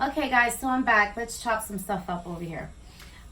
Okay guys, so I'm back. Let's chop some stuff up over here.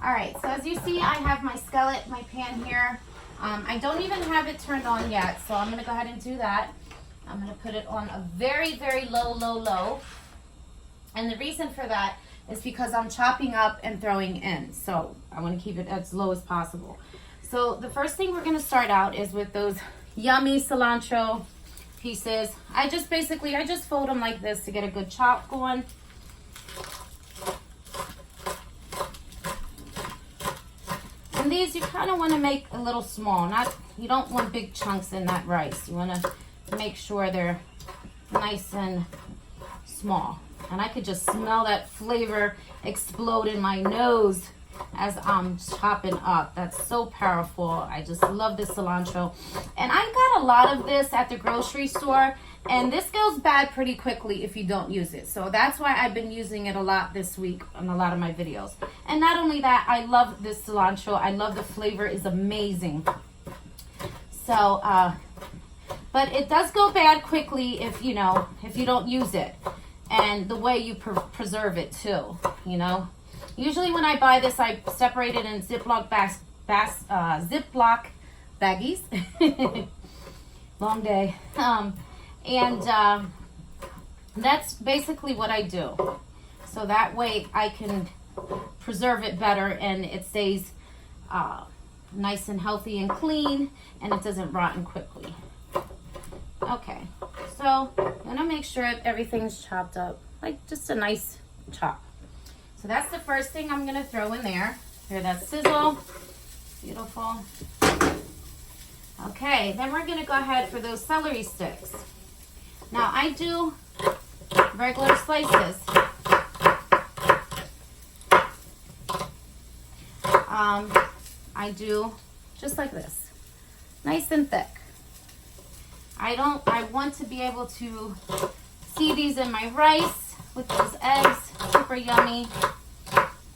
All right, so as you see, I have my skillet, my pan here. I don't even have it turned on yet, so I'm gonna go ahead and do that. I'm gonna put it on a very, very low. And the reason for that is because I'm chopping up and throwing in. So I wanna keep it as low as possible. So the first thing we're gonna start out is with those yummy cilantro pieces. I just fold them like this to get a good chop going. And these you kind of want to make a little small. You don't want big chunks in that rice. You want to make sure they're nice and small. And I could just smell that flavor explode in my nose as I'm chopping up. That's so powerful. I just love this cilantro. And I got a lot of this at the grocery store. And this goes bad pretty quickly if you don't use it. So that's why I've been using it a lot this week on a lot of my videos. And not only that, I love this cilantro. I love the flavor is amazing. So, but it does go bad quickly if you don't use it. And the way you preserve it too, Usually when I buy this, I separate it in Ziploc baggies. Long day. And that's basically what I do. So that way I can preserve it better and it stays nice and healthy and clean and it doesn't rotten quickly. Okay, so I'm gonna make sure everything's chopped up, like just a nice chop. So that's the first thing I'm gonna throw in there. Hear that sizzle? Beautiful. Okay, then we're gonna go ahead for those celery sticks. Now I do regular slices. I do just like this, nice and thick. I want to be able to see these in my rice with those eggs, super yummy.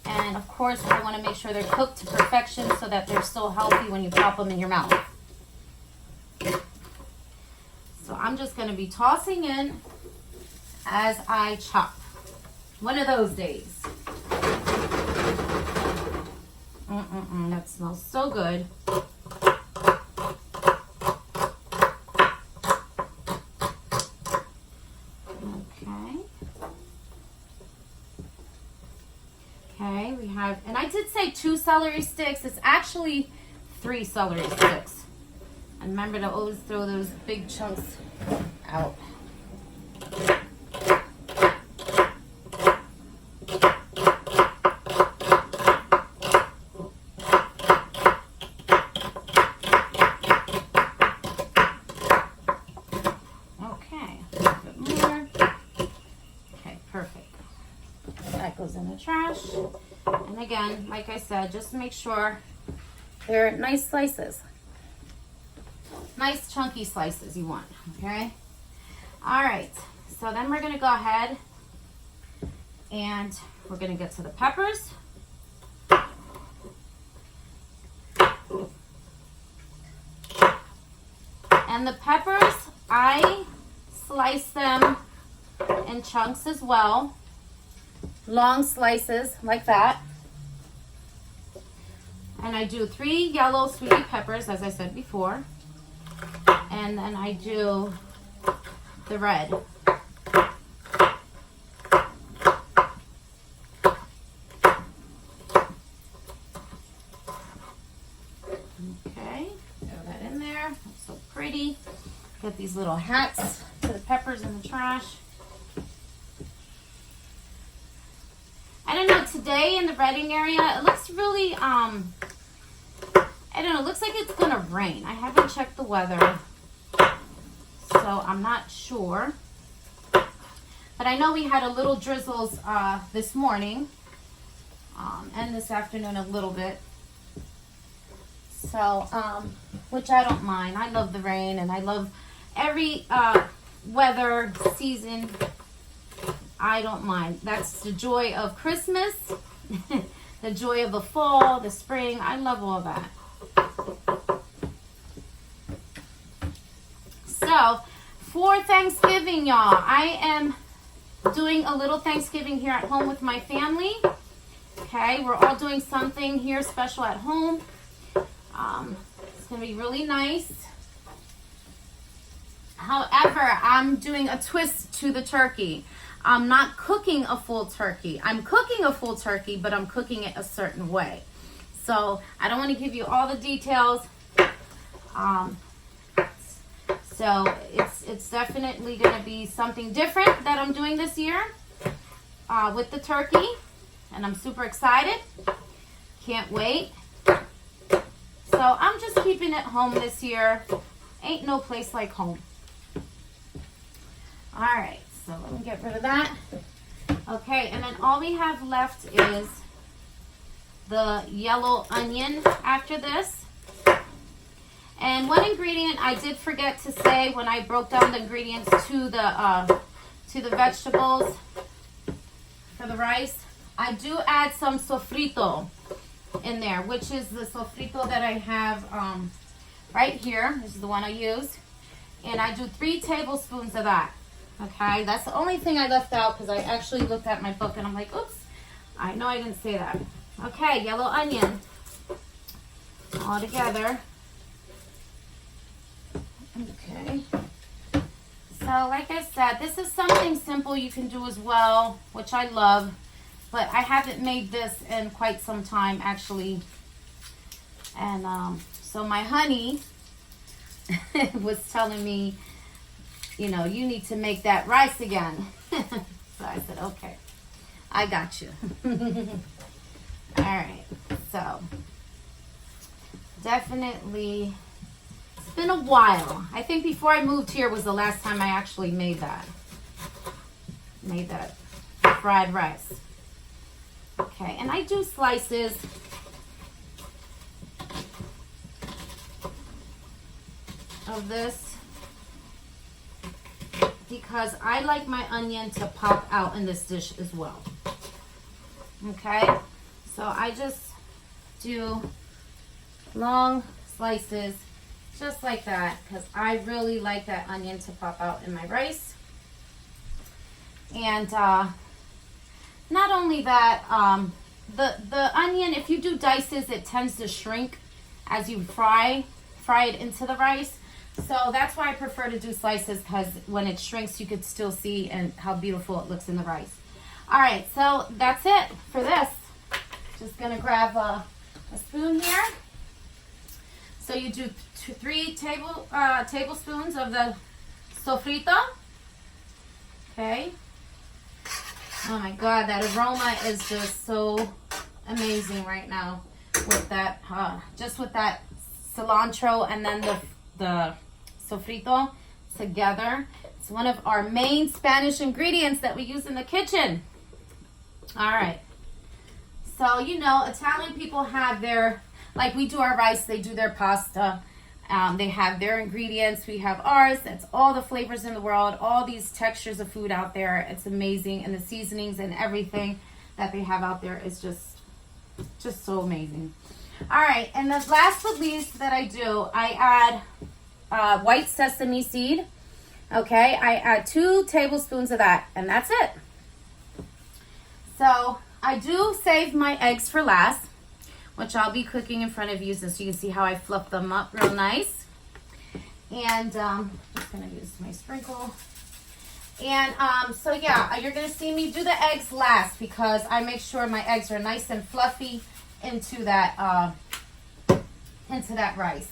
And of course, I want to make sure they're cooked to perfection so that they're still healthy when you pop them in your mouth. So I'm just going to be tossing in as I chop. One of those days. That smells so good. Okay, we have, and I did say 2 celery sticks. It's actually 3 celery sticks. And remember to always throw those big chunks out. Okay, a bit more. Okay, perfect. That goes in the trash. And again, like I said, just make sure they're nice slices. Nice chunky slices you want, okay? All right, so then we're gonna go ahead and we're gonna get to the peppers. And the peppers, I slice them in chunks as well. Long slices like that. And I do 3 yellow sweetie peppers, as I said before. And then I do the red. Okay, throw that in there. That's so pretty. Get these little hats to the peppers in the trash. I don't know, today in the Reading area, it looks really, I don't know, it looks like it's going to rain. I haven't checked the weather, so I'm not sure. But I know we had a little drizzles this morning and this afternoon a little bit. So, which I don't mind. I love the rain and I love every weather season. I don't mind. That's the joy of Christmas, the joy of the fall, the spring. I love all that. So, for Thanksgiving, y'all, I am doing a little Thanksgiving here at home with my family. Okay, we're all doing something here special at home. It's gonna be really nice. However, I'm doing a twist to the turkey. I'm not cooking a full turkey. I'm cooking a full turkey, but I'm cooking it a certain way. So I don't want to give you all the details. So it's definitely going to be something different that I'm doing this year with the turkey. And I'm super excited. Can't wait. So I'm just keeping it home this year. Ain't no place like home. All right, so let me get rid of that. Okay, and then all we have left is the yellow onion after this. And one ingredient I did forget to say when I broke down the ingredients to the vegetables for the rice, I do add some sofrito in there, which is the sofrito that I have right here. This is the one I use. And I do 3 tablespoons of that. Okay, that's the only thing I left out because I actually looked at my book and I'm like, oops, I know I didn't say that. Okay, yellow onion all together. Okay. So like I said, this is something simple you can do as well, which I love, but I haven't made this in quite some time actually. And so my honey was telling me, you know, you need to make that rice again. So I said, okay, I got you. All right, so definitely, it's been a while. I think before I moved here was the last time I actually made that fried rice. Okay, and I do slices. Of this because I like my onion to pop out in this dish as well. Okay, so I just do long slices just like that because I really like that onion to pop out in my rice. And not only that, the onion, if you do dices, it tends to shrink as you fry it into the rice. So that's why I prefer to do slices, because when it shrinks, you could still see and how beautiful it looks in the rice. All right, so that's it for this. Just gonna grab a spoon here. So you do 3 tablespoons of the sofrito. Okay. Oh my God, that aroma is just so amazing right now with that, just with that cilantro and then the sofrito together. It's one of our main Spanish ingredients that we use in the kitchen. All right. So, you know, Italian people have their, like we do our rice, they do their pasta. They have their ingredients. We have ours. That's all the flavors in the world, all these textures of food out there. It's amazing. And the seasonings and everything that they have out there is just so amazing. All right. And the last but least that I do, I add white sesame seed. Okay. I add 2 tablespoons of that, and that's it. So I do save my eggs for last, which I'll be cooking in front of you so you can see how I fluff them up real nice. And I'm just going to use my sprinkle. And so yeah, you're going to see me do the eggs last because I make sure my eggs are nice and fluffy into that rice.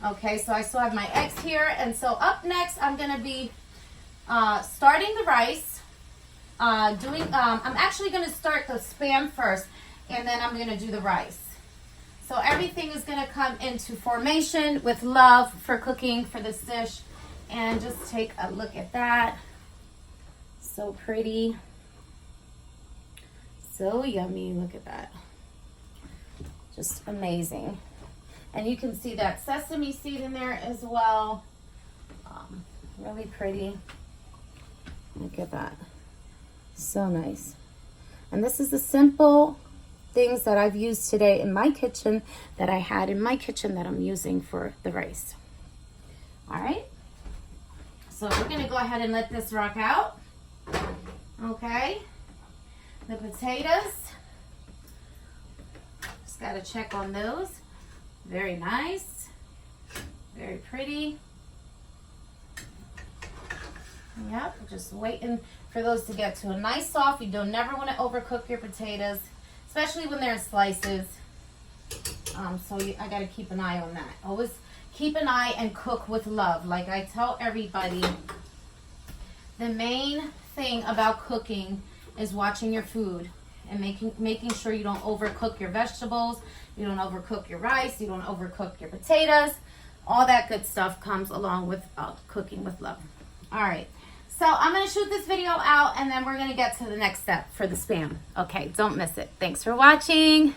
Okay, so I still have my eggs here. And so up next, I'm going to be starting the rice. I'm actually going to start the Spam first, and then I'm going to do the rice. So everything is going to come into formation with love for cooking for this dish. And just take a look at that. So pretty. So yummy. Look at that. Just amazing. And you can see that sesame seed in there as well. Really pretty. Look at that. So nice. And this is the simple things that I've used today in my kitchen that I had in my kitchen that I'm using for the rice. All right. So we're going to go ahead and let this rock out. Okay, the potatoes, just got to check on those. Very nice, very pretty. Yep, just waiting for those to get to a nice soft. You don't never want to overcook your potatoes, especially when they're in slices. I got to keep an eye on that. Always keep an eye and cook with love. Like I tell everybody, the main thing about cooking is watching your food and making sure you don't overcook your vegetables, you don't overcook your rice, you don't overcook your potatoes. All that good stuff comes along with cooking with love. All right. So I'm going to shoot this video out and then we're going to get to the next step for the Spam. Okay, don't miss it. Thanks for watching.